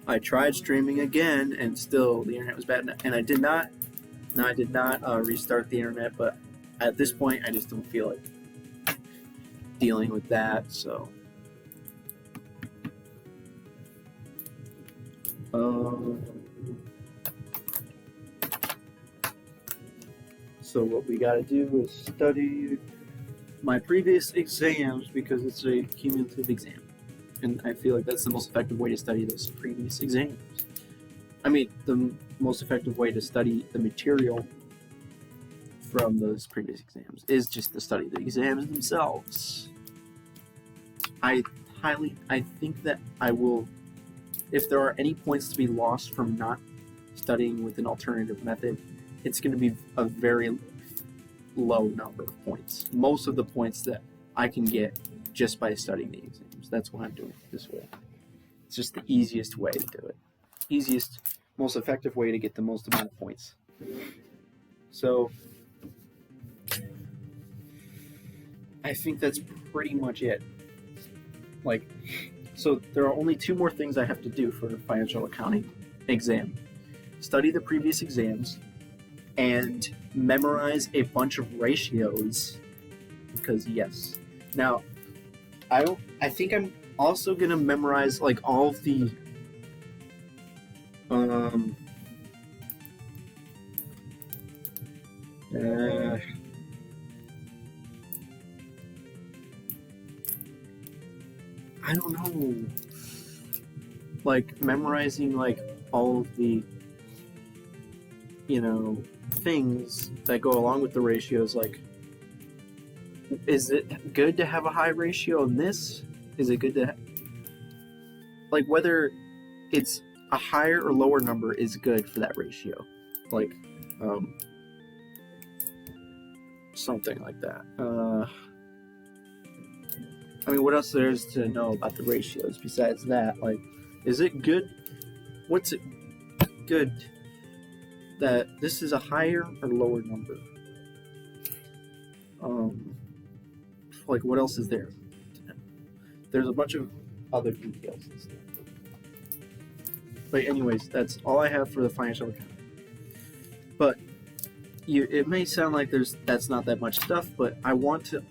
I tried streaming again, and still the internet was bad. And I did not. No, I did not restart the internet. But at this point, I just don't feel like dealing with that. So, so what we got to do is study my previous exams because it's a cumulative exam, and I feel like that's the most effective way to study those previous exams. I mean, the most effective way to study the material from those previous exams is just to study the exams themselves. I think that I will, if there are any points to be lost from not studying with an alternative method, it's going to be a very low number of points. Most of the points that I can get just by studying the exams. That's why I'm doing it this way. It's just the easiest way to do it. Easiest, most effective way to get the most amount of points. So I think that's pretty much it. So there are only 2 more things I have to do for the financial accounting exam. Study the previous exams and memorize a bunch of ratios, because yes. Now, I think I'm also gonna memorize like all of the I don't know, like memorizing like all of the things that go along with the ratios. Like, is it good to have a high ratio in this? Is it good to like whether it's a higher or lower number is good for that ratio, like something like that. I mean, what else there is to know about the ratios besides that? Like, is it good? What's it good that this is a higher or lower number? Like, what else is there? There's a bunch of other details and stuff. But anyways, that's all I have for the financial accounting. But it may sound like that's not that much stuff, but I want to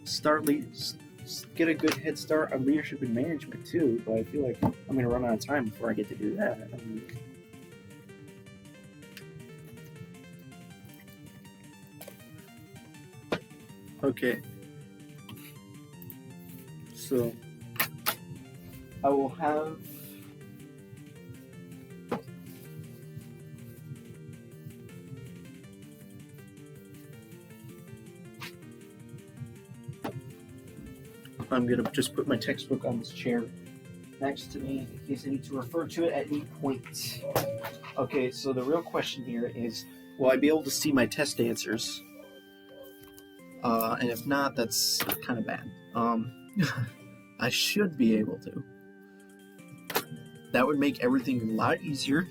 get a good head start on leadership and management too. But I feel like I'm going to run out of time before I get to do that. Okay. So I will have I'm going to just put my textbook on this chair next to me in case I need to refer to it at any point. Okay, so the real question here is, will I be able to see my test answers? And if not, that's kind of bad. I should be able to. That would make everything a lot easier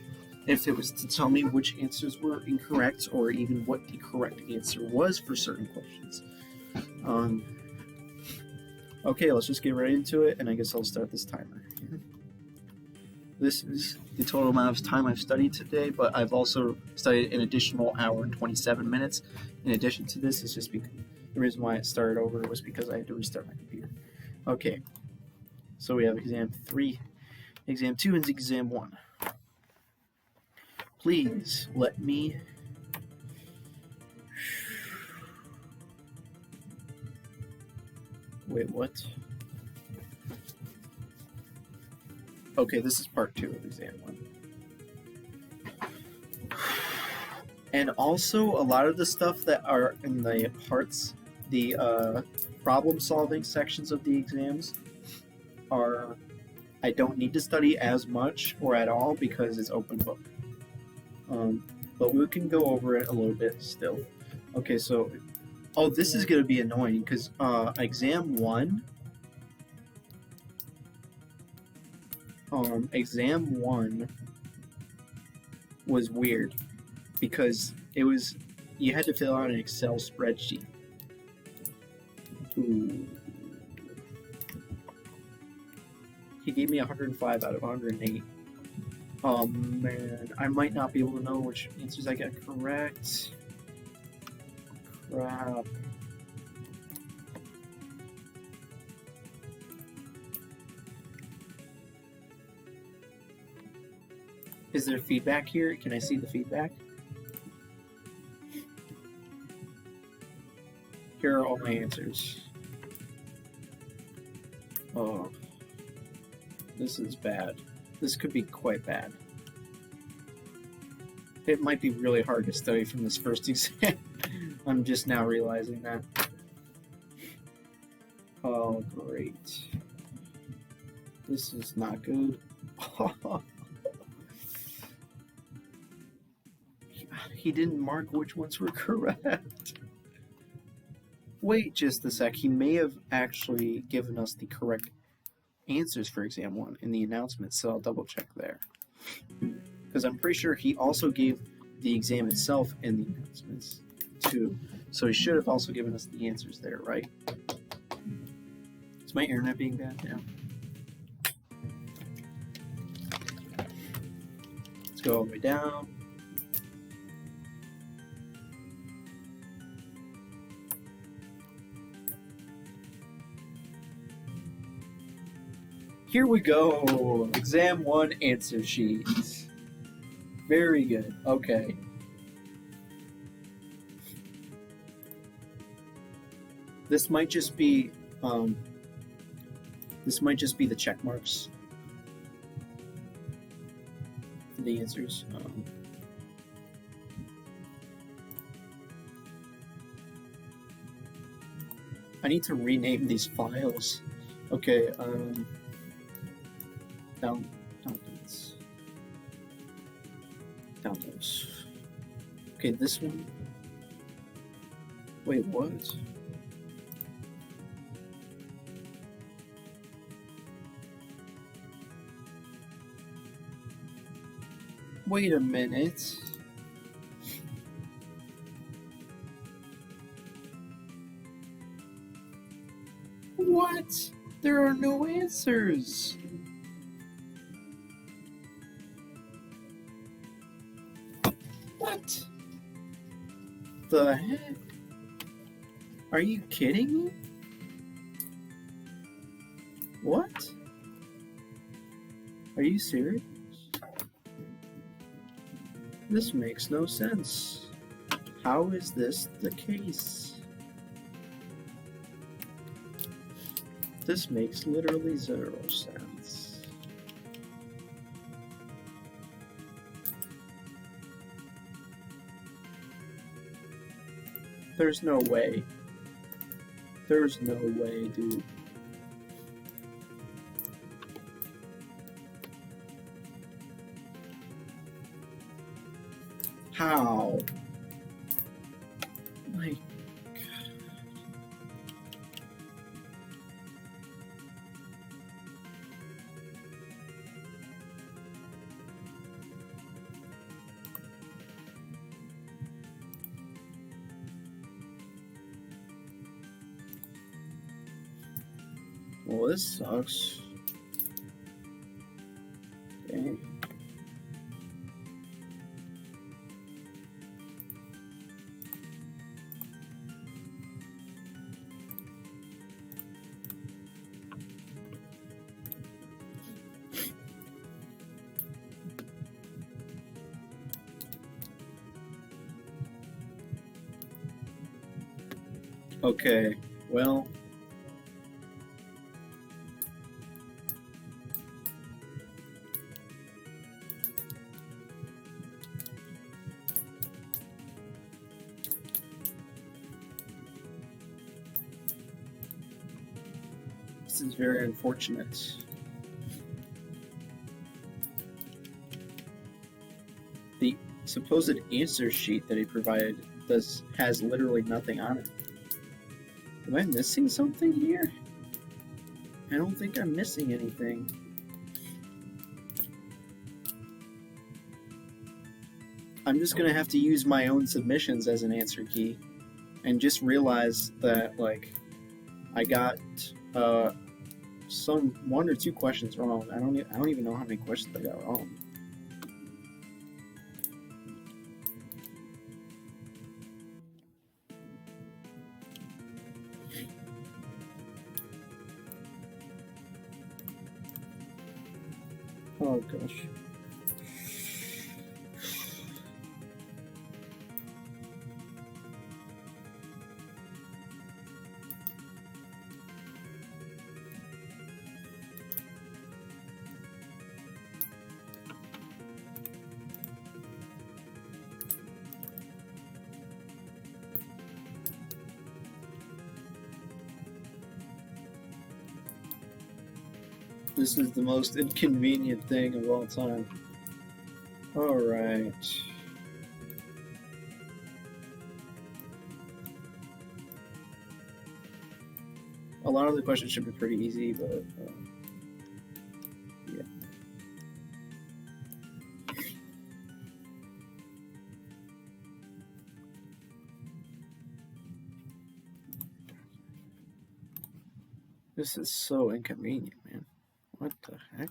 if it was to tell me which answers were incorrect or even what the correct answer was for certain questions. Okay, let's just get right into it, and I guess I'll start this timer. This is the total amount of time I've studied today, but I've also studied an additional hour and 27 minutes. In addition to this, it's just because the reason why it started over was because I had to restart my computer. Okay, so we have exam 3, exam 2, and exam 1. Please let me... Wait, what? Okay, this is part 2 of exam 1. And also, a lot of the stuff that are in the parts, the problem-solving sections of the exams are... I don't need to study as much or at all because it's open book. But we can go over it a little bit still. Okay, so... Oh, this is going to be annoying because exam 1... exam 1 was weird because it was... You had to fill out an Excel spreadsheet. Ooh. He gave me 105 out of 108. Oh man, I might not be able to know which answers I got correct. Crap. Is there feedback here? Can I see the feedback? Here are all my answers. Oh, this is bad. This could be quite bad. It might be really hard to study from this first exam. I'm just now realizing that. Oh, great. This is not good. He didn't mark which ones were correct. Wait just a sec. He may have actually given us the correct answers for exam 1 in the announcement, so I'll double check there. Because I'm pretty sure he also gave the exam itself in the announcements too. So he should have also given us the answers there, right? Is my internet being bad now? Let's go all the way down. Here we go. Exam 1 answer sheet. Very good. Okay. This might just be the check marks for the answers. I need to rename these files. Okay, downloads. Downloads. Okay, this one. Wait, what? Wait a minute. What? There are no answers. What? The heck? Are you kidding me? What? Are you serious? This makes no sense. How is this the case? This makes literally zero sense. There's no way. There's no way, dude. How? My God. Well, this sucks. Okay. Okay, well. This is very unfortunate. The supposed answer sheet that he provided has literally nothing on it. Am I missing something here? I don't think I'm missing anything. I'm just gonna have to use my own submissions as an answer key and just realize that, like, I got some 1 or 2 questions wrong. I don't even know how many questions I got wrong. Oh gosh. This is the most inconvenient thing of all time. Alright. A lot of the questions should be pretty easy, but yeah. This is so inconvenient, man. What the heck?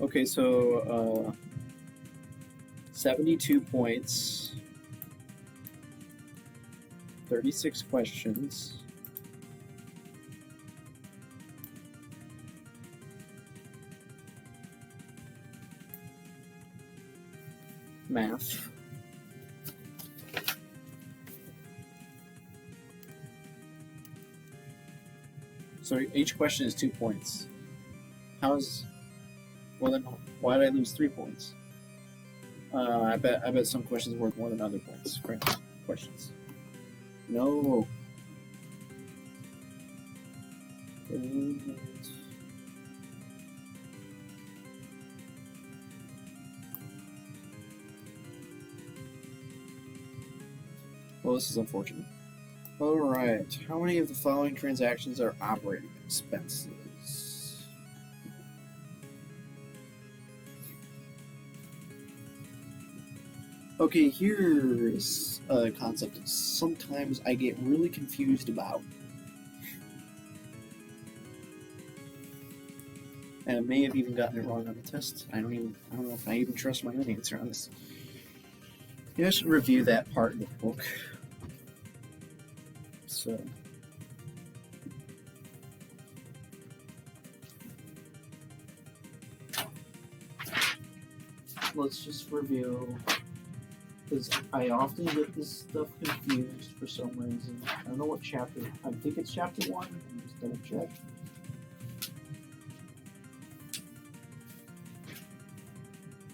Okay, so 72 points, 36 questions. Math. So each question is 2 points. Well then, why did I lose 3 points? I bet some questions worth more than other points. Right? Questions. No. Well, this is unfortunate. Alright, how many of the following transactions are operating expenses? Okay, here's a concept that sometimes I get really confused about. And I may have even gotten it wrong on the test. I don't know if I even trust my own answer on this. You should review that part of the book. So let's just review, because I often get this stuff confused for some reason. I don't know what chapter. I think it's chapter 1. Let me just double check.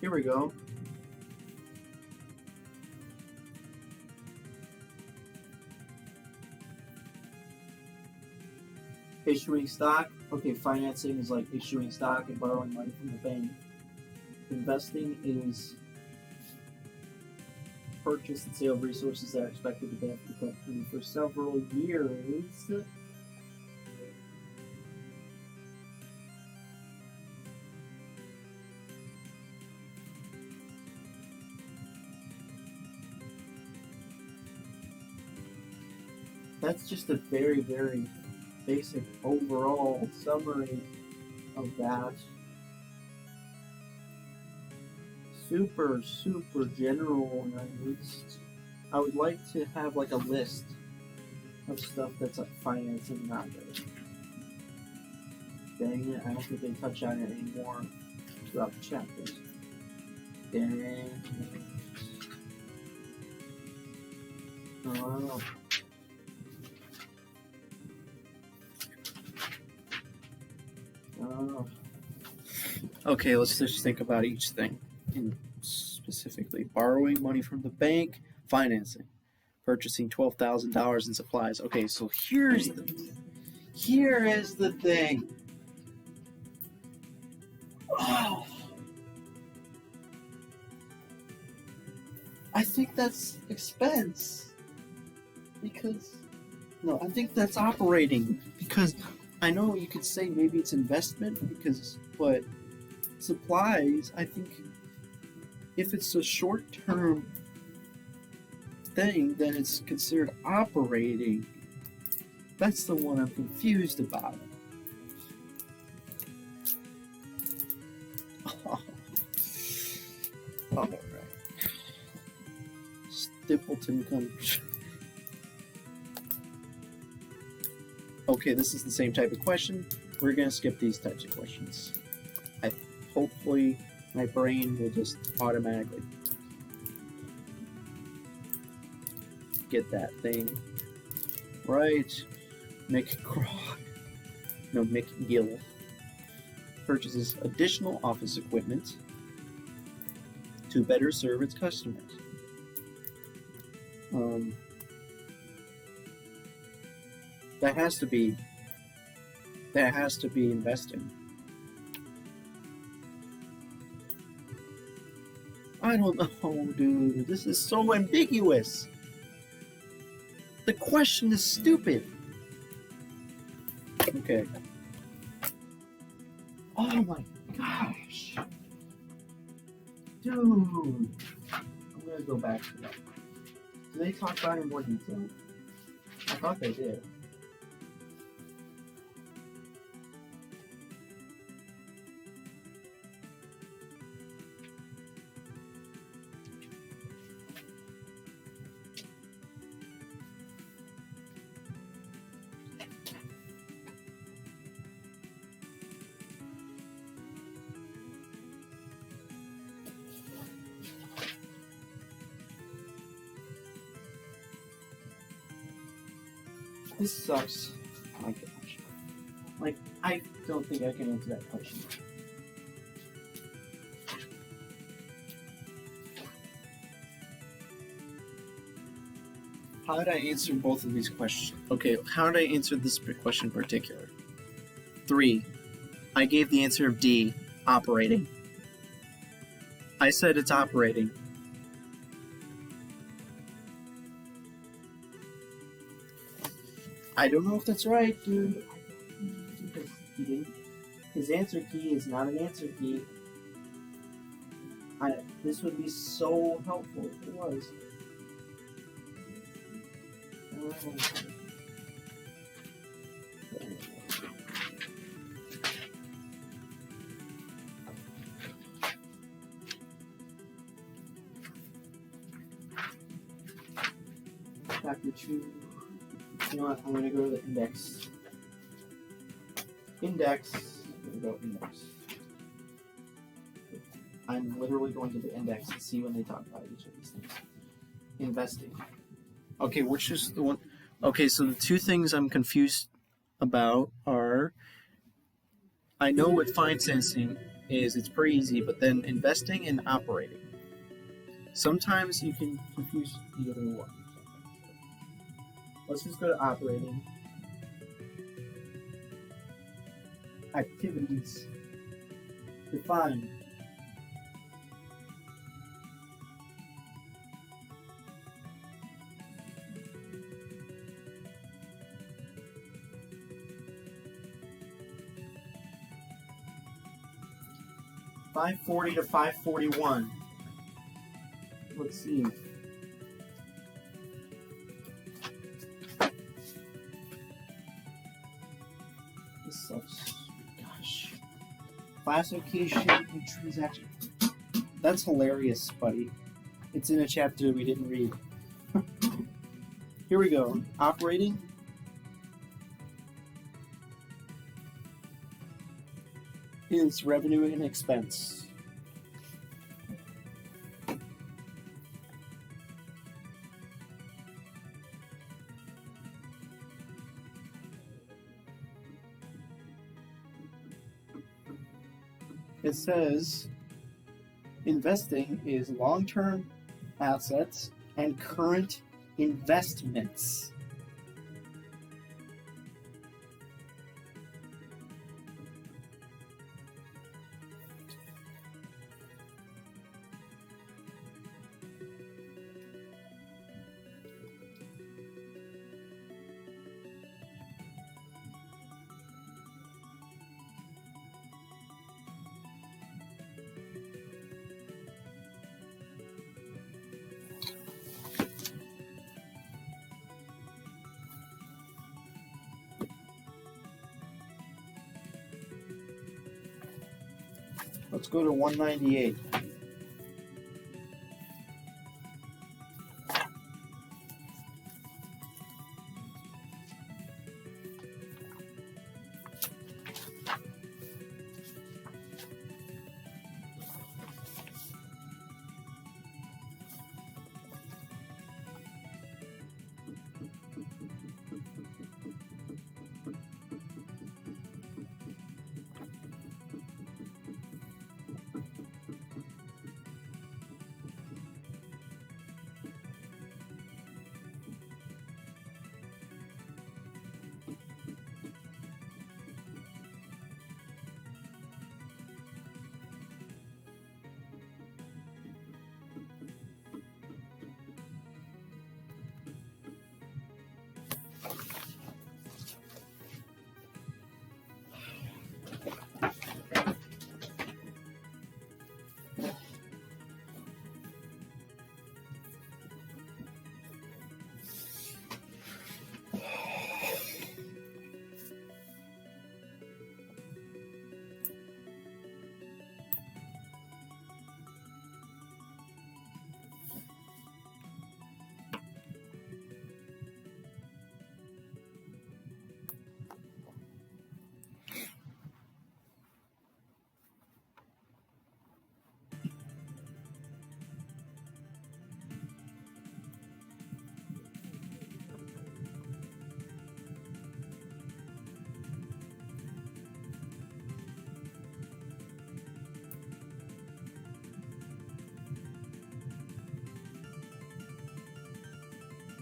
Here we go. Issuing stock. Okay, financing is like issuing stock and borrowing money from the bank. Investing is purchase and sale of resources that are expected to benefit the company for several years. That's just a very, very basic overall summary of that. Super general, and I would like to have like a list of stuff that's like financing, not good. Dang it, I don't think they touch on it anymore throughout the chapters. Dang it. Oh. Okay, let's just think about each thing. Specifically, borrowing money from the bank, financing, purchasing $12,000 in supplies. Okay, so here is the thing. Oh, I think that's expense because I think that's operating, because I know you could say maybe it's investment but supplies, I think if it's a short-term thing, then it's considered operating. That's the one I'm confused about. All right. Stapleton comes. Okay, this is the same type of question. We're gonna skip these types of questions. Hopefully my brain will just automatically get that thing right. McGill purchases additional office equipment to better serve its customers. That has to be investing. I don't know, dude. This is so ambiguous. The question is stupid. Okay. Oh my gosh. Dude. I'm gonna go back to that. Do they talk about it in more detail? I thought they did. This sucks. Oh my gosh. Like, I don't think I can answer that question. How did I answer both of these questions? Okay, how did I answer this question in particular? 3. I gave the answer of D, operating. I said it's operating. I don't know if that's right, dude. Because he didn't. His answer key is not an answer key. This would be so helpful if it was. Chapter 2. You know what? I'm going to go to the index. I'm going to go index. I'm literally going to the index and see when they talk about each of these things. Investing. Okay, which is the one? Okay, so the two things I'm confused about are, I know what financing is, it's pretty easy, but then investing and operating. Sometimes you can confuse the other one. Let's just go to operating. Activities. Define. $540 to $541. Let's see. This sucks. Gosh. Classification and transaction. That's hilarious, buddy. It's in a chapter we didn't read. Here we go. Operating. Is revenue and expense. It says investing is long-term assets and current investments. let's go to 198.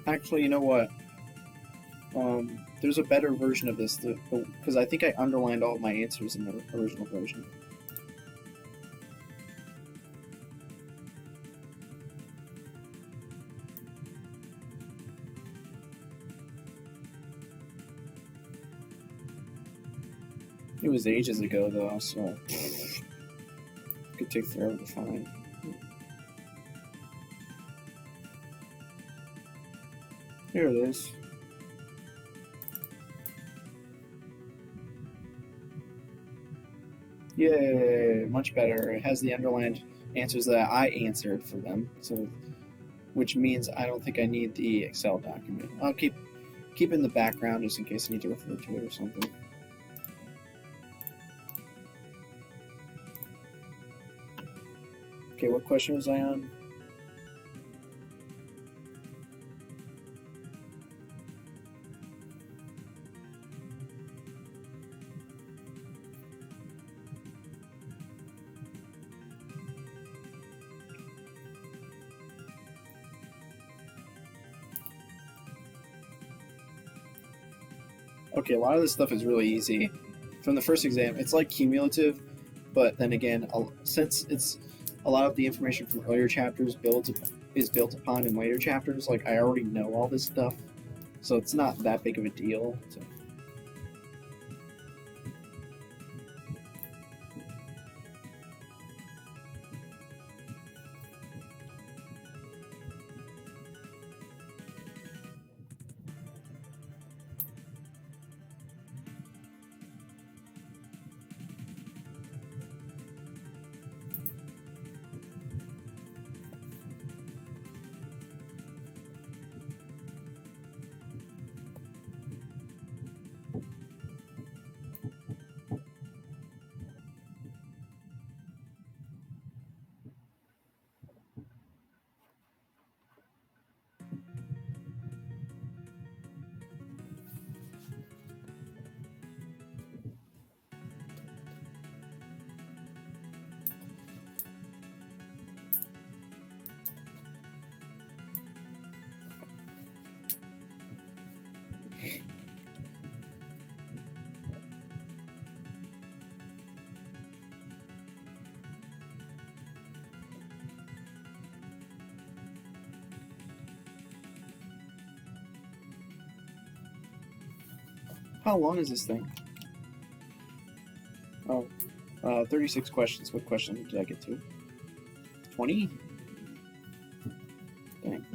Actually, you know what? There's a better version of this because I think I underlined all of my answers in the original version. It was ages ago though, so it could take forever to find. Here it is. Yay, much better. It has the underlined answers that I answered for them, so which means I don't think I need the Excel document. I'll keep in the background just in case I need to refer to it or something. Okay, what question was I on? Okay, a lot of this stuff is really easy. From the first exam, it's like cumulative, but then again, since it's a lot of the information from earlier chapters is built upon in later chapters, like I already know all this stuff, so it's not that big of a deal. So. How long is this thing? Oh, 36 questions. What question did I get to? 20? Dang.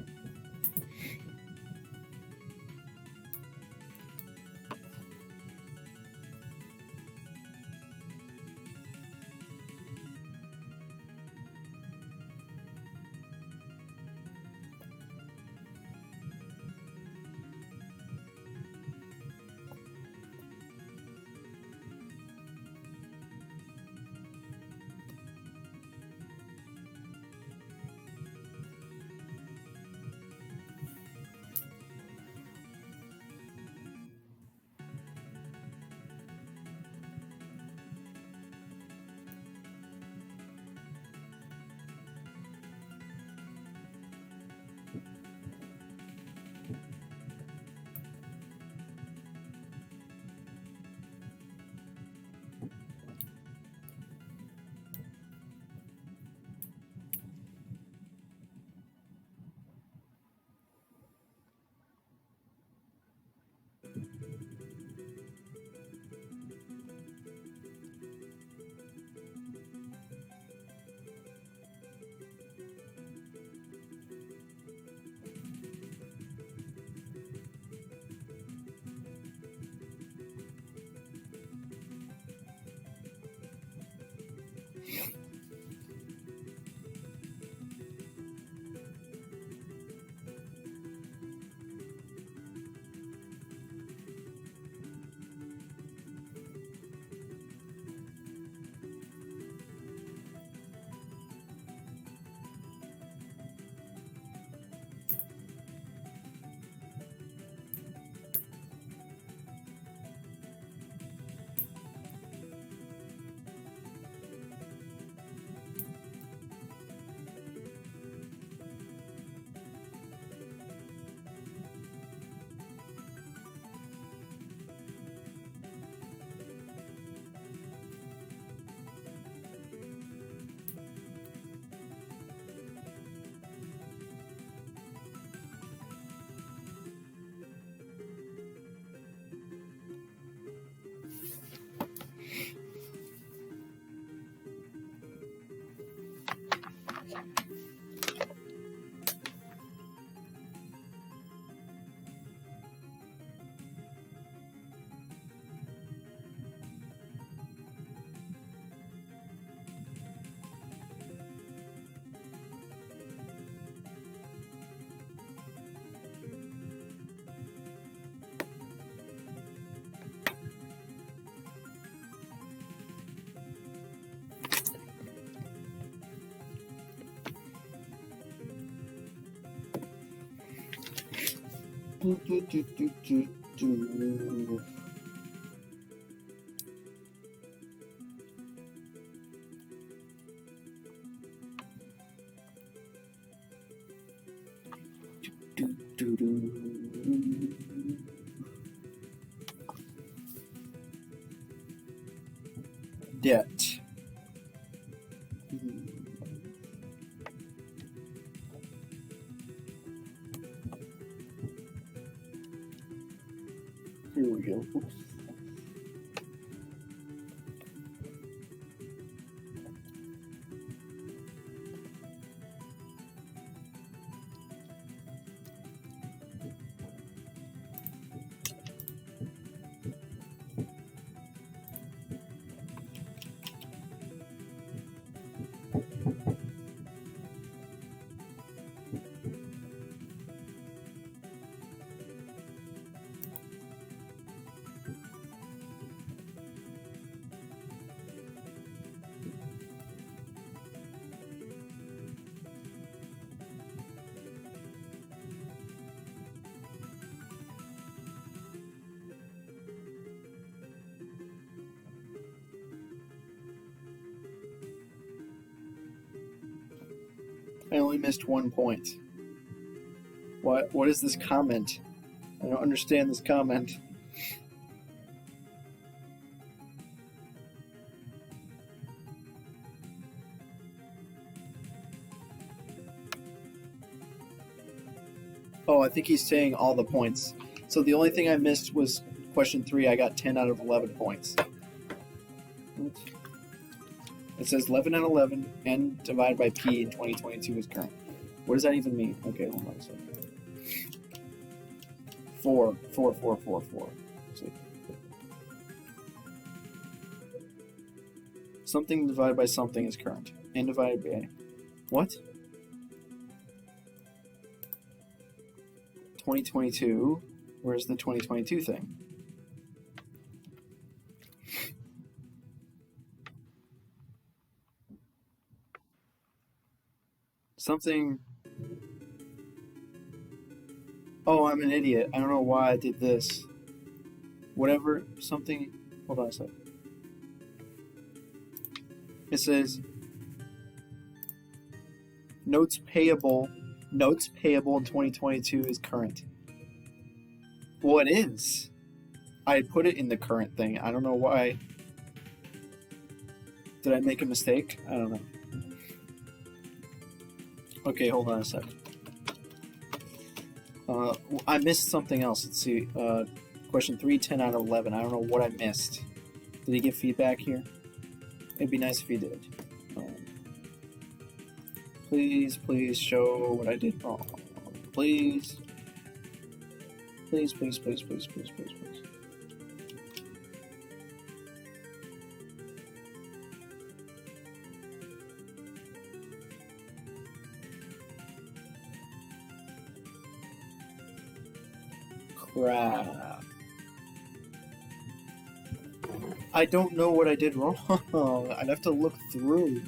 Debt. Here we go. I only missed 1 point. What is this comment? I don't understand this comment. Oh, I think he's saying all the points. So the only thing I missed was question 3. I got 10 out of 11 points. It says 11 out of 11, n divided by p in 2022 is current. What does that even mean? Okay, hold on a second. 4. See. Something divided by something is current. N divided by... What? 2022? Where's the 2022 thing? Something... Oh, I'm an idiot. I don't know why I did this. Whatever, something... Hold on a second. It says... Notes payable in 2022 is current. Well, it is. I put it in the current thing. I don't know why. Did I make a mistake? I don't know. Okay, hold on a second. I missed something else. Let's see. Question 3, 10 out of 11. I don't know what I missed. Did he give feedback here? It'd be nice if he did. Please show what I did wrong. Please. Please. Crap. I don't know what I did wrong. I'd have to look through.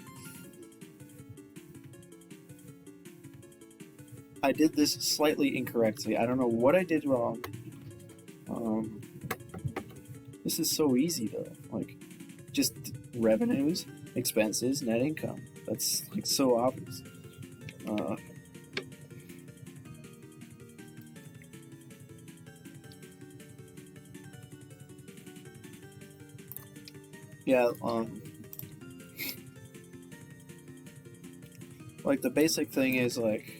I did this slightly incorrectly. I don't know what I did wrong. This is so easy though. Like, just revenues, expenses, net income. That's like so obvious. Yeah, like the basic thing is like,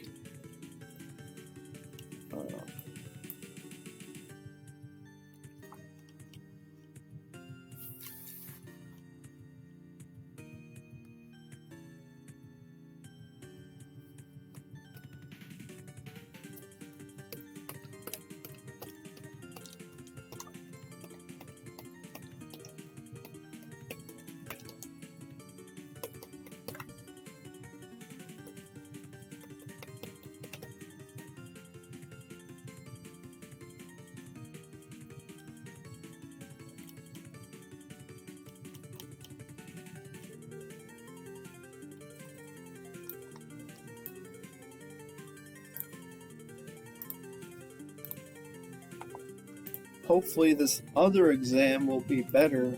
hopefully this other exam will be better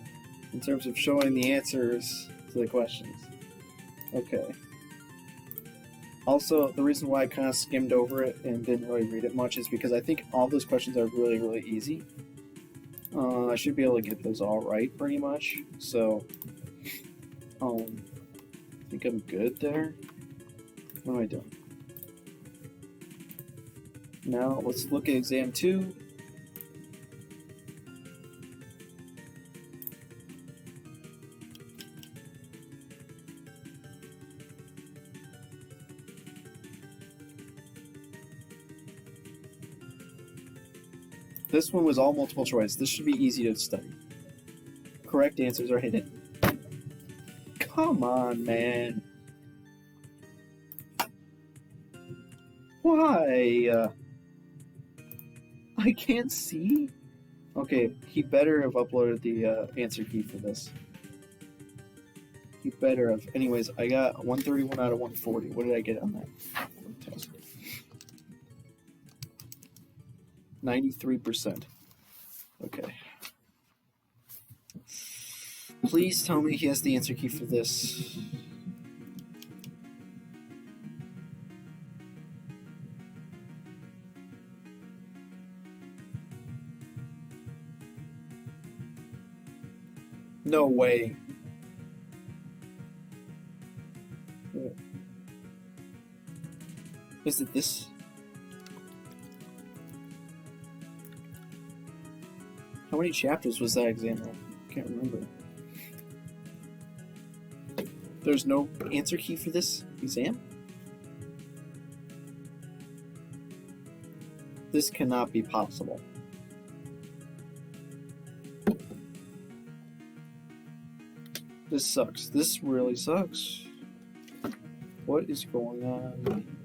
in terms of showing the answers to the questions. Okay. Also, the reason why I kind of skimmed over it and didn't really read it much is because I think all those questions are really, really easy. I should be able to get those all right pretty much. So, I think I'm good there. What am I doing? Now, let's look at exam 2. This one was all multiple choice. This should be easy to study. Correct answers are hidden. Come on, man. Why? I can't see? Okay, he better have uploaded the answer key for this. He better have. Anyways, I got 131 out of 140. What did I get on that test? 93%. Okay. Please tell me he has the answer key for this. No way. Is it this? How many chapters was that exam on? I can't remember. There's no answer key for this exam? This cannot be possible. This sucks. This really sucks. What is going on?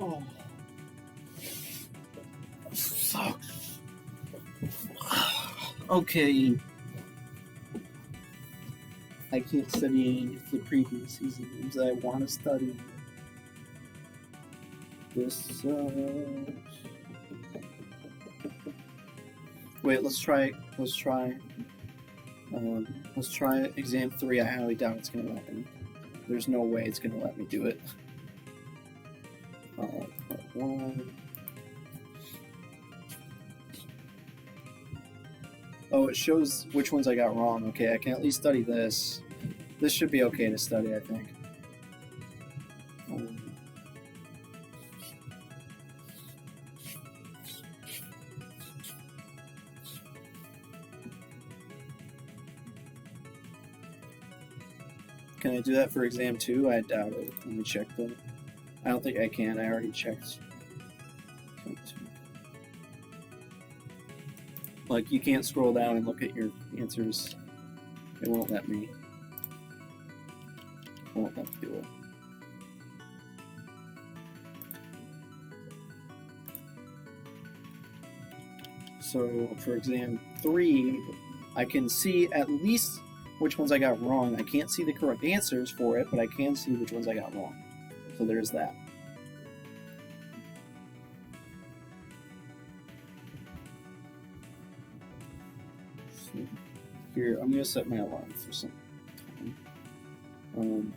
Oh. Sucks. Okay. I can't study the previous seasons. I want to study. This sucks. Wait, let's try exam 3. I highly doubt it's gonna let me. There's no way it's gonna let me do it. Part 1. Oh, it shows which ones I got wrong. Okay, I can at least study this. This should be okay to study, I think. Can I do that for exam 2? I doubt it. Let me check them. I don't think I can. I already checked. Like, you can't scroll down and look at your answers. It won't let me. It won't let me do it. So, for exam 3, I can see at least which ones I got wrong. I can't see the correct answers for it, but I can see which ones I got wrong. So there's that. So here, I'm going to set my alarm for some time.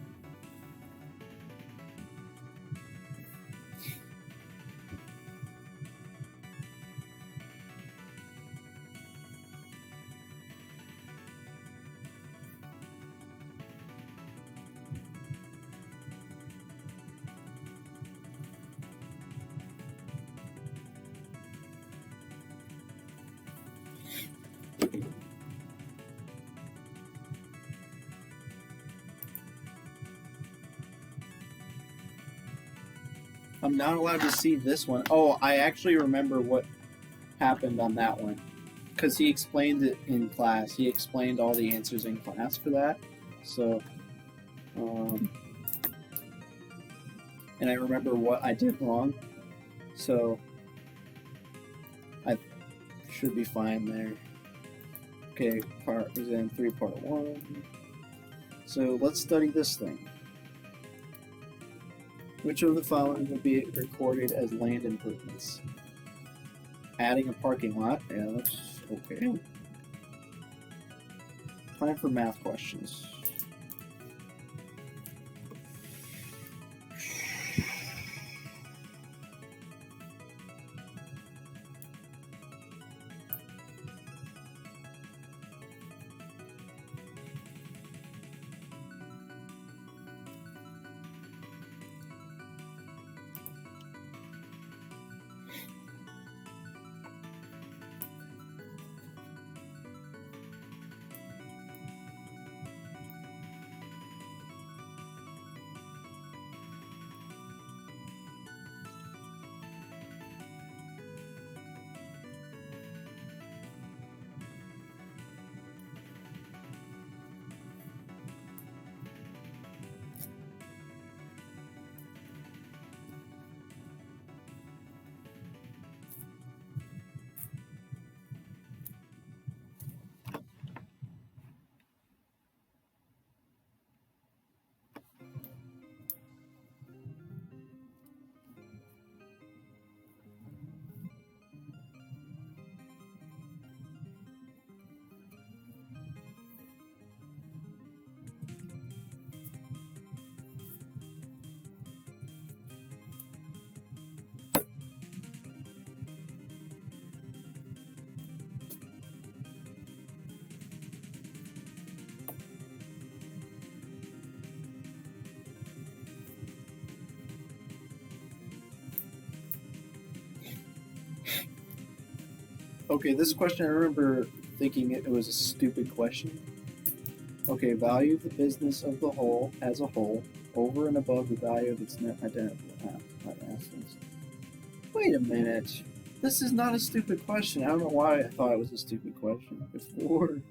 I'm not allowed to see this one. Oh, I actually remember what happened on that one. Because he explained it in class. He explained all the answers in class for that. So, and I remember what I did wrong. So, I should be fine there. Okay, exam 3, part 1. So, let's study this thing. Which of the following would be recorded as land improvements? Adding a parking lot. Yeah, that's okay. Time for math questions. Okay, this question I remember thinking it was a stupid question. Okay, value of the business of the whole as a whole over and above the value of its net identical assets. Wait a minute. This is not a stupid question. I don't know why I thought it was a stupid question before.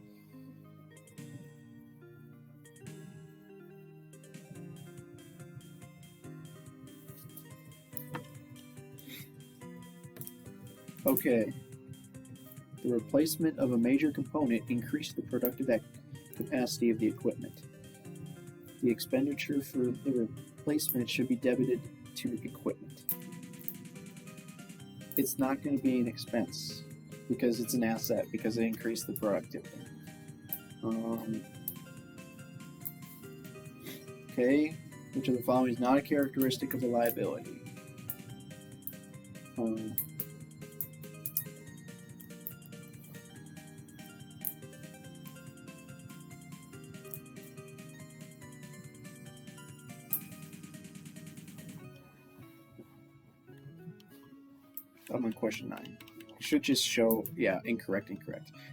Okay. The replacement of a major component increased the productive capacity of the equipment. The expenditure for the replacement should be debited to equipment. It's not going to be an expense because it's an asset because it increased the productivity. Okay, which of the following is not a characteristic of a liability? I'm on question 9. It should just show, yeah, incorrect.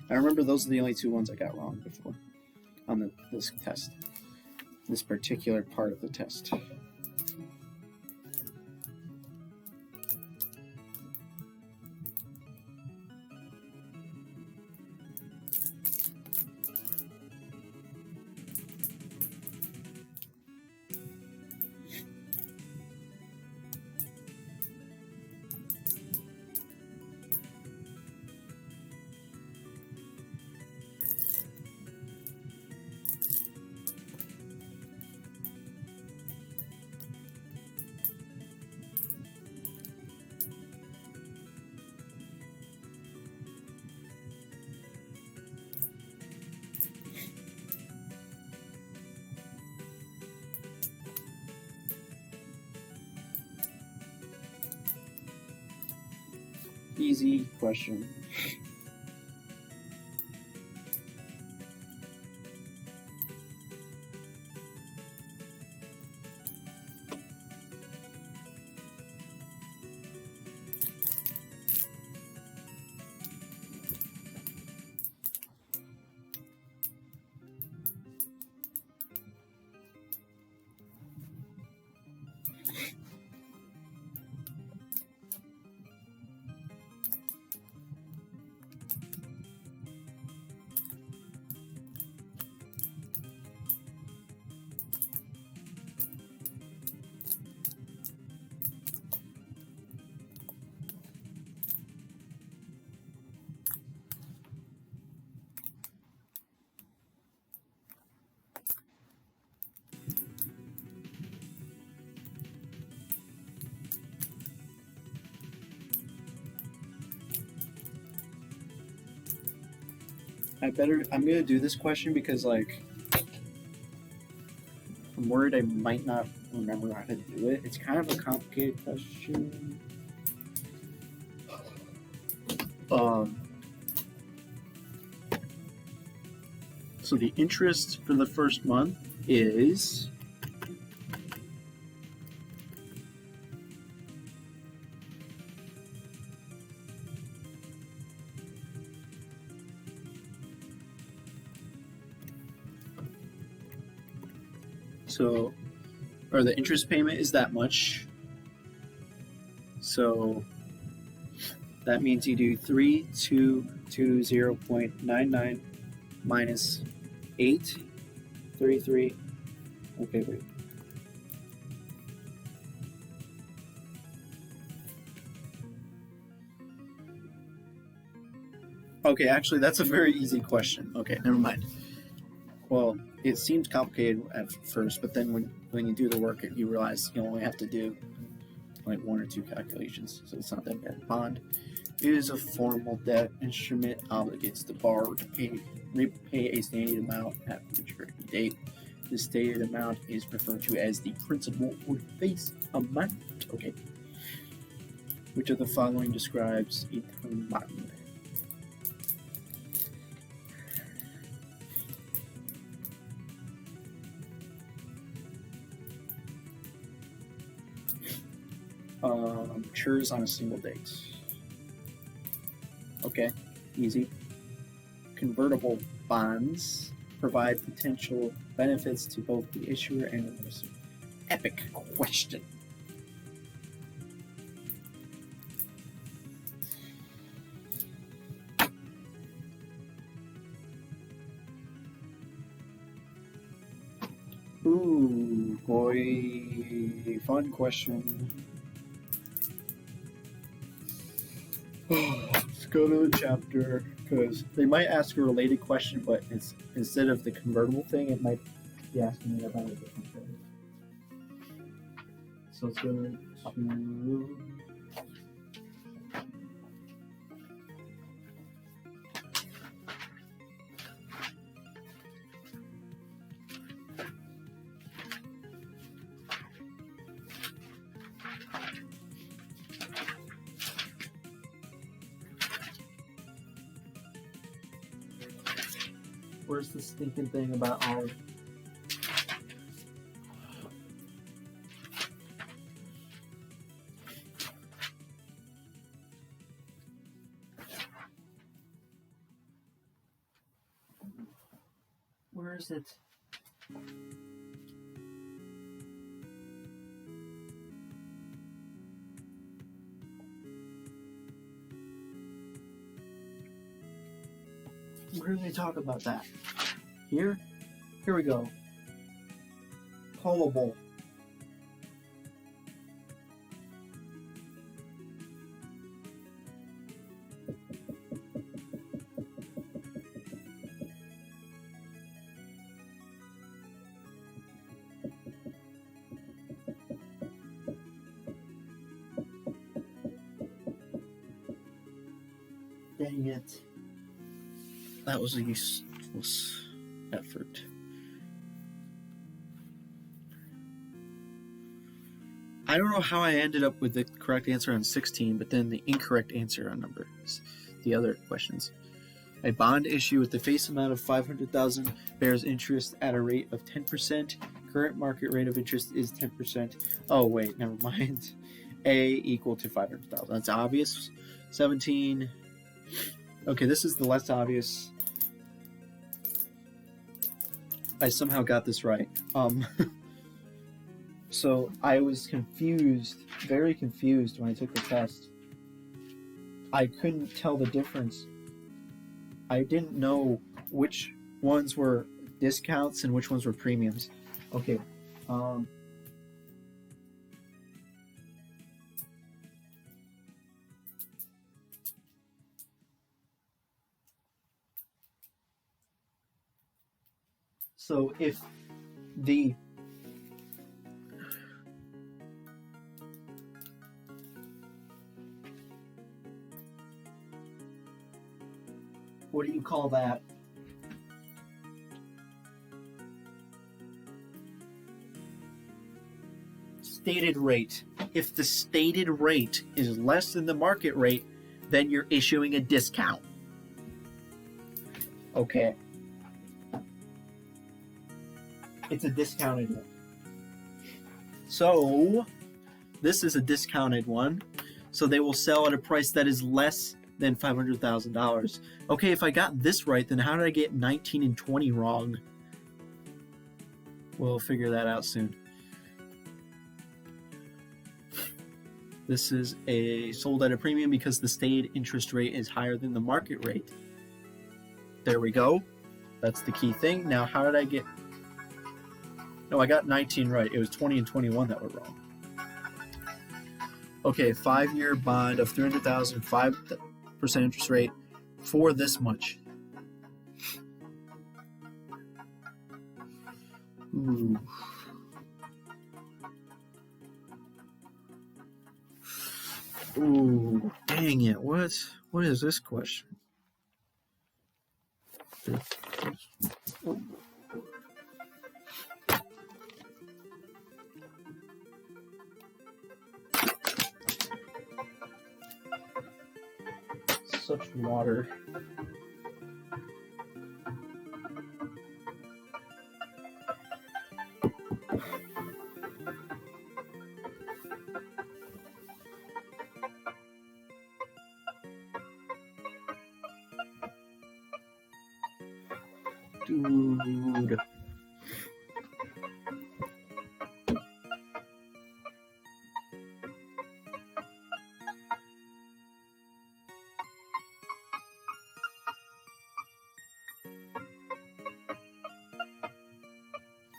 I remember those are the only 2 ones I got wrong before on this test. This particular part of the test. Easy question. I'm gonna do this question because like I'm worried I might not remember how to do it. It's kind of a complicated question. So the interest for the first month is or the interest payment is that much. So that means you do 3220.99 minus 833. Okay, wait. Okay, actually, that's a very easy question. Okay, never mind. Well, it seems complicated at first, but then when you do the work, you realize you only have to do like 1 or 2 calculations, so it's not that bad. Bond is a formal debt instrument, obligates the borrower to repay a stated amount at maturity date. The stated amount is referred to as the principal or face amount. Okay. Which of the following describes a term bond? Matures on a single date. Okay, easy. Convertible bonds provide potential benefits to both the issuer and the investor. Epic question. Ooh, boy, fun question. Let's go to the chapter, because they might ask a related question, but it's instead of the convertible thing, it might be asking me about a different thing. So let's go to where's the stinking thing about all? Where is it? Where do they talk about that? Here? Here we go. Callable. Dang it. That was a useless effort. I don't know how I ended up with the correct answer on 16, but then the incorrect answer on numbers, the other questions. A bond issue with the face amount of $500,000 bears interest at a rate of 10%. Current market rate of interest is 10%. Oh, wait, never mind. A equal to 500,000. That's obvious. 17. Okay, this is the less obvious. I somehow got this right. So I was confused, very confused when I took the test. I couldn't tell the difference. I didn't know which ones were discounts and which ones were premiums. Okay. So if the what do you call that? Stated rate. If the stated rate is less than the market rate, then you're issuing a discount. Okay. It's a discounted one. So, this is a discounted one. So they will sell at a price that is less than $500,000. Okay, if I got this right, then how did I get 19 and 20 wrong? We'll figure that out soon. This is a sold at a premium because the stated interest rate is higher than the market rate. There we go. That's the key thing. Now, how did I get... No, I got 19 right. It was 20 and 21 that were wrong. Okay, 5-year bond of $300,000, 5% interest rate for this much. Ooh. Ooh, dang it. What is this question? Such water. Dude.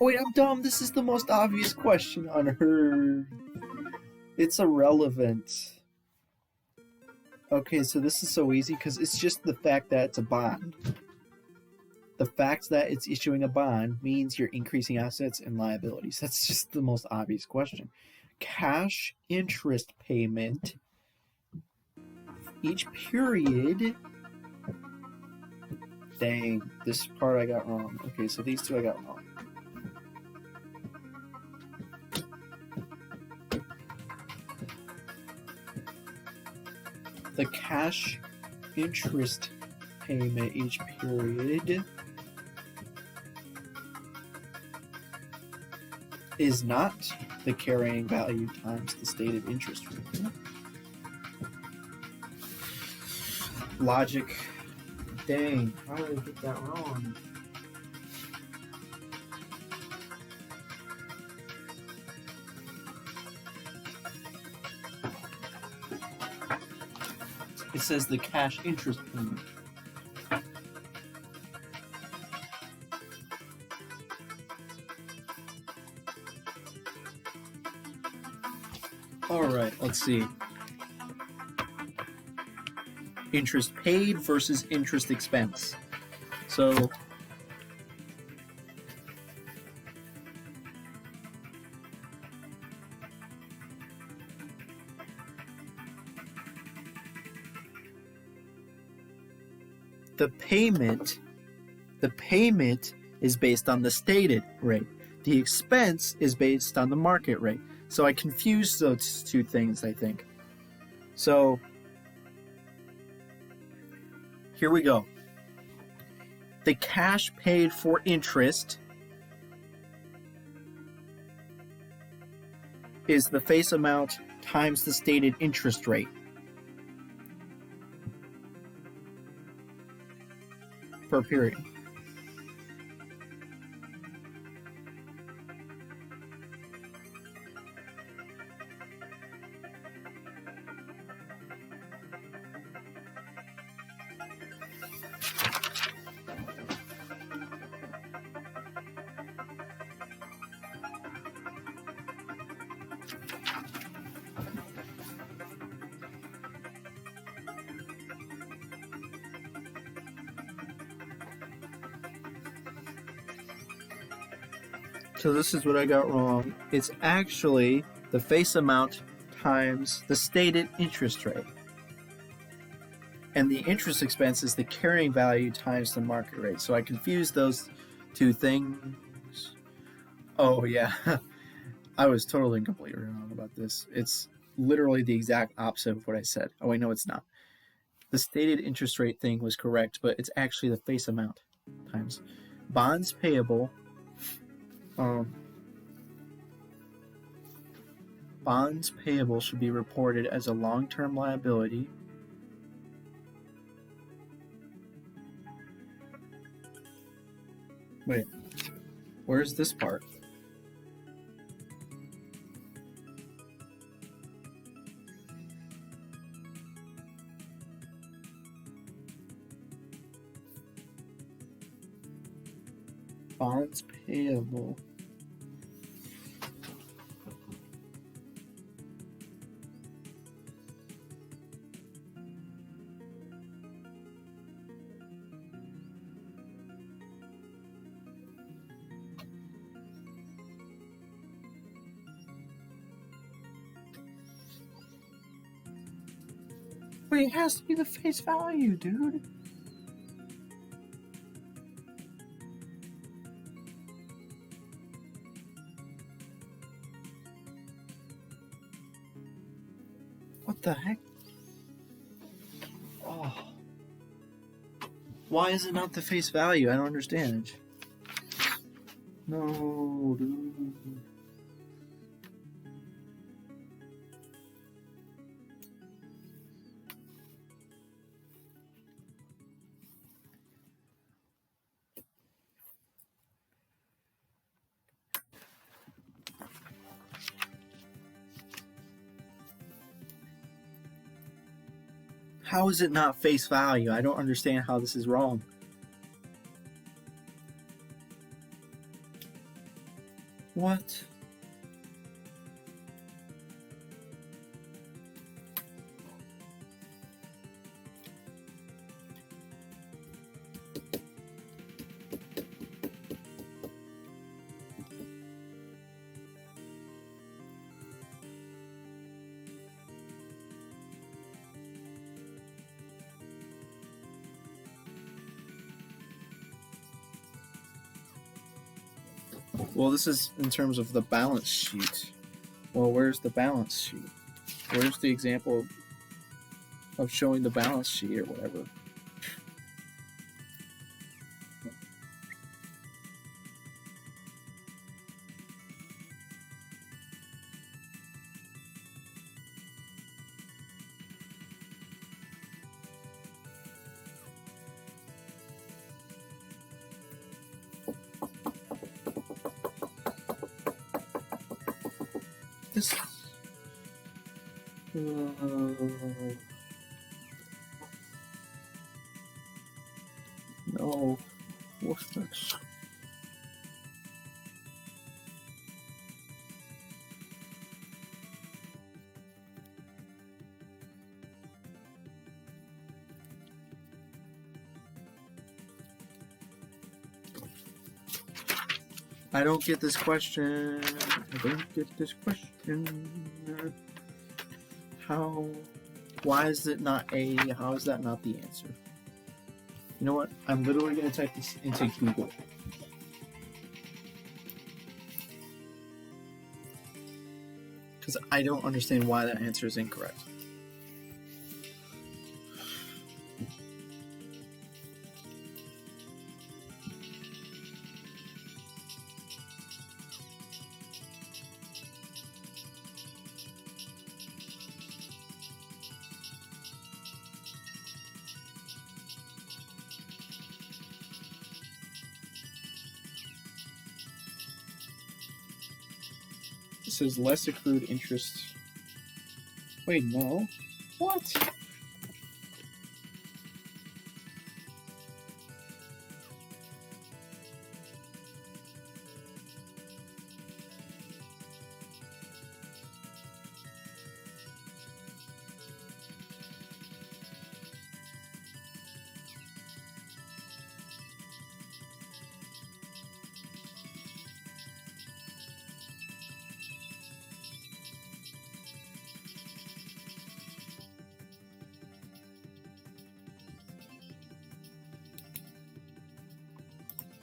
Wait, I'm dumb. This is the most obvious question on Earth. It's irrelevant. Okay, so this is so easy because it's just the fact that it's a bond. The fact that it's issuing a bond means you're increasing assets and liabilities. That's just the most obvious question. Cash interest payment each period. Dang, this part I got wrong. Okay, so these two I got wrong. The cash interest payment each period is not the carrying value times the stated interest rate. Logic. Dang, how did I get that wrong? It says the cash interest payment. All right, let's see. Interest paid versus interest expense. So the payment is based on the stated rate. The expense is based on the market rate. So I confused those two things, I think. So here we go. The cash paid for interest is the face amount times the stated interest rate per period. So this is what I got wrong. It's actually the face amount times the stated interest rate. And the interest expense is the carrying value times the market rate. So I confused those two things. Oh yeah, I was totally and completely wrong about this. It's literally the exact opposite of what I said. Oh wait, no, it's not. The stated interest rate thing was correct, but it's actually the face amount times bonds payable. Bonds payable should be reported as a long-term liability. Wait, where's this part? Bonds payable. Wait, it has to be the face value, dude. What the heck? Oh. Why is it not the face value? I don't understand. No, dude. How is it not face value? I don't understand how this is wrong. What? Well, this is in terms of the balance sheet. Well, where's the balance sheet? Where's the example of showing the balance sheet or whatever? This. No. What's this? I don't get this question. I don't get this question. How? Why is it not A? How is that not the answer? You know what? I'm literally going to type this into Google. Because I don't understand why that answer is incorrect. It says less accrued interest. Wait, no. What?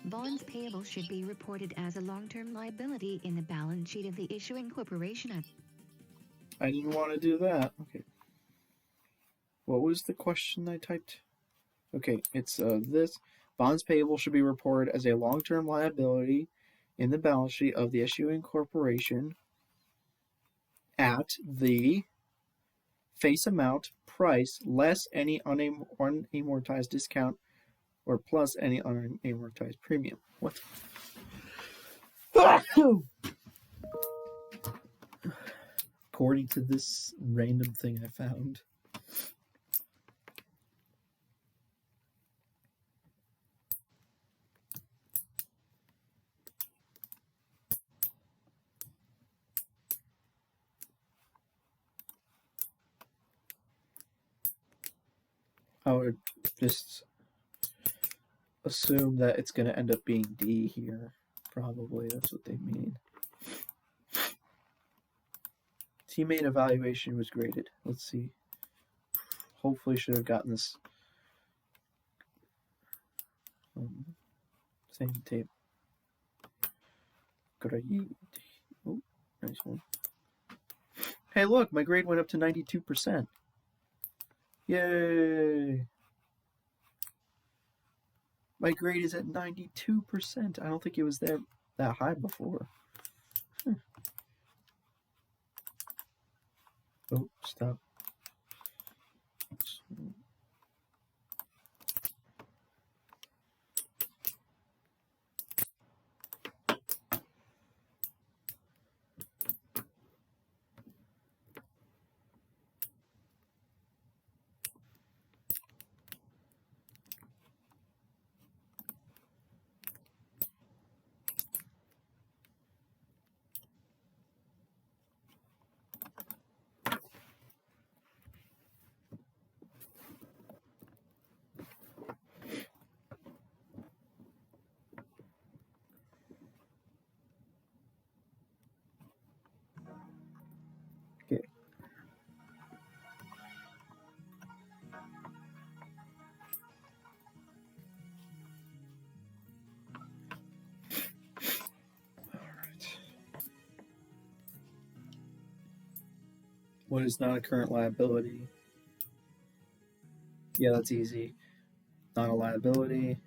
Bonds payable should be reported as a long-term liability in the balance sheet of the issuing corporation. I didn't want to do that. Okay. What was the question I typed? Okay, it's this. Bonds payable should be reported as a long-term liability in the balance sheet of the issuing corporation at the face amount price less any unamortized discount or plus any unamortized premium. What? According to this random thing I found. I would just assume that it's going to end up being D here. Probably that's what they mean. Teammate evaluation was graded. Let's see. Hopefully should have gotten this same tape. Oh, nice one. Hey, look, my grade went up to 92%. Yay! My grade is at 92%. I don't think it was that high before. Oh, stop. Okay. What is not a current liability? Yeah, that's easy. Not a liability.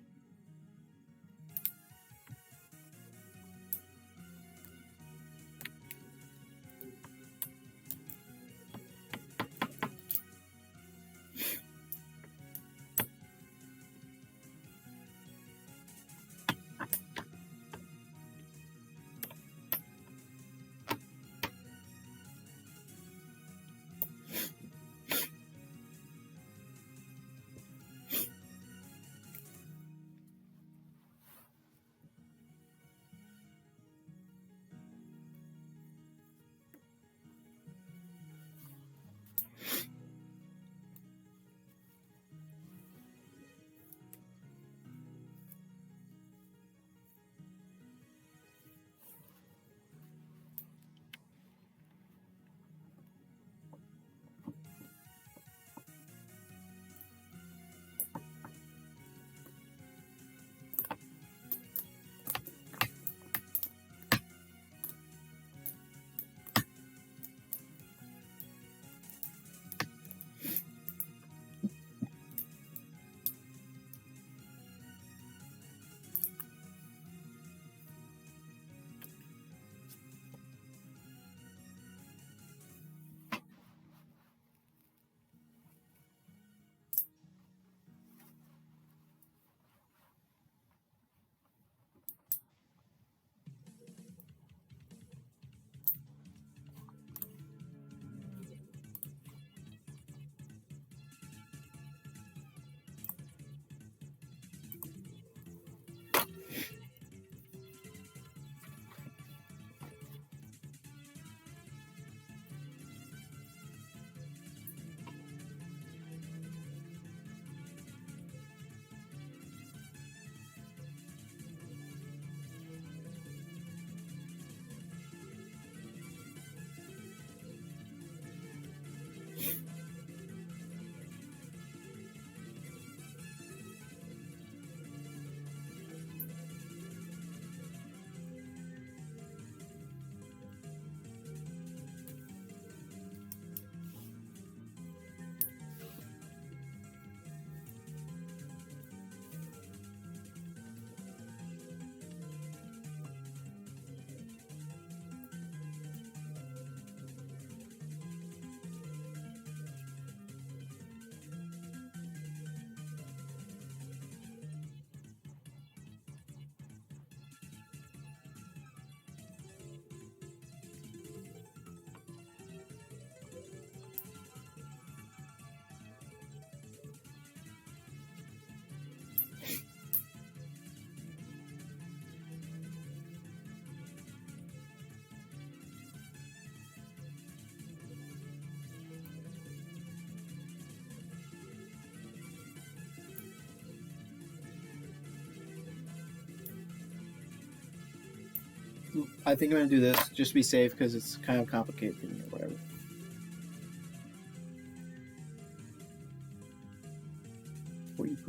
I think I'm gonna do this just to be safe because it's kind of complicated for me or whatever.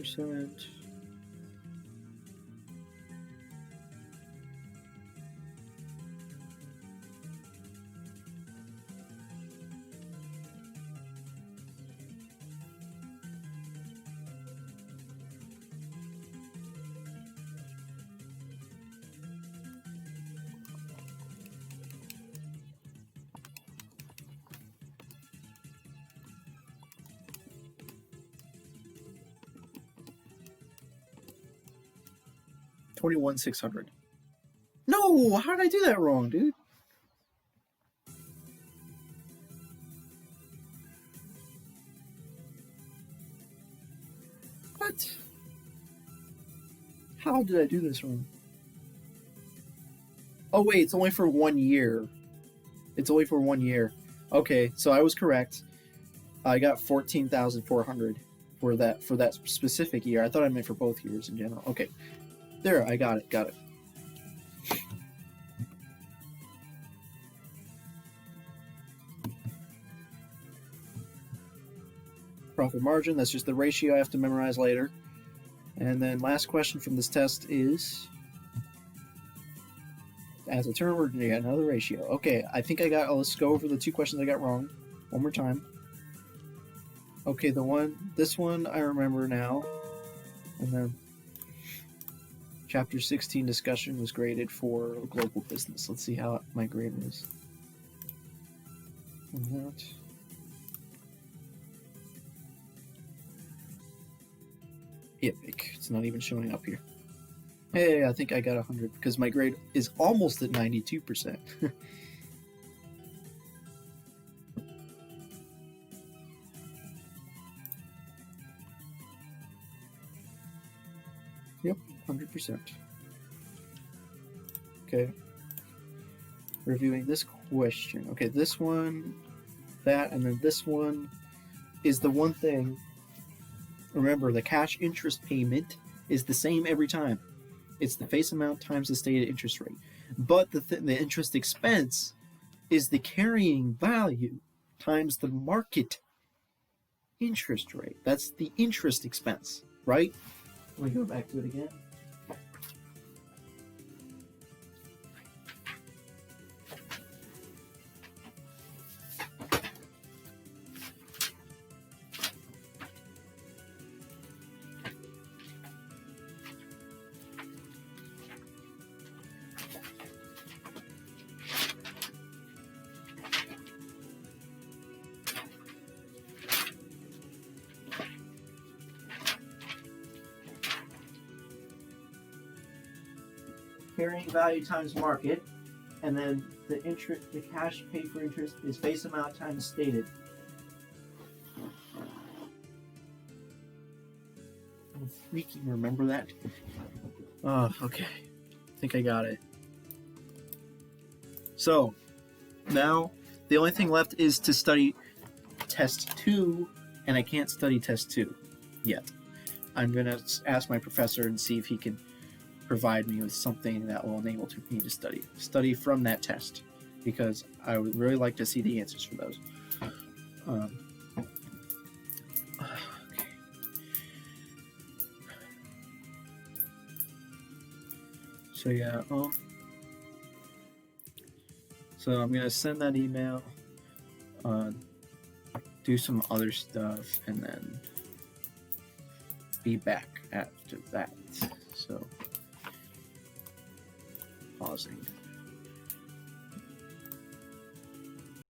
%. $21,600. No, how did I do that wrong, dude? What? How did I do this wrong? Oh wait, it's only for 1 year. It's only for 1 year. Okay, so I was correct. I got 14,400 for that specific year. I thought I meant for both years in general. Okay, there, I got it. Got it. Profit margin. That's just the ratio I have to memorize later. And then last question from this test is, as a term, we're gonna get another ratio. Okay, I think I got. Let's go over the 2 questions I got wrong one more time. Okay, this one I remember now. And then chapter 16 discussion was graded for global business. Let's see how my grade was. And that. Epic. It's not even showing up here. Hey, I think I got 100 because my grade is almost at 92%. Yep, 100%. Okay. Reviewing this question. Okay, this one, that, and then this one is the one thing. Remember, the cash interest payment is the same every time. It's the face amount times the stated interest rate. But the interest expense is the carrying value times the market interest rate. That's the interest expense, right? Let me go back to it again. Carrying value times market, and then the cash paid for interest is face amount times stated. I freaking remember that. Oh, okay. I think I got it. So now the only thing left is to study test 2, and I can't study test 2 yet. I'm gonna ask my professor and see if he can provide me with something that will enable me to study from that test, because I would really like to see the answers for those. Okay. So yeah, so I'm gonna send that email, do some other stuff, and then be back after that. So pausing.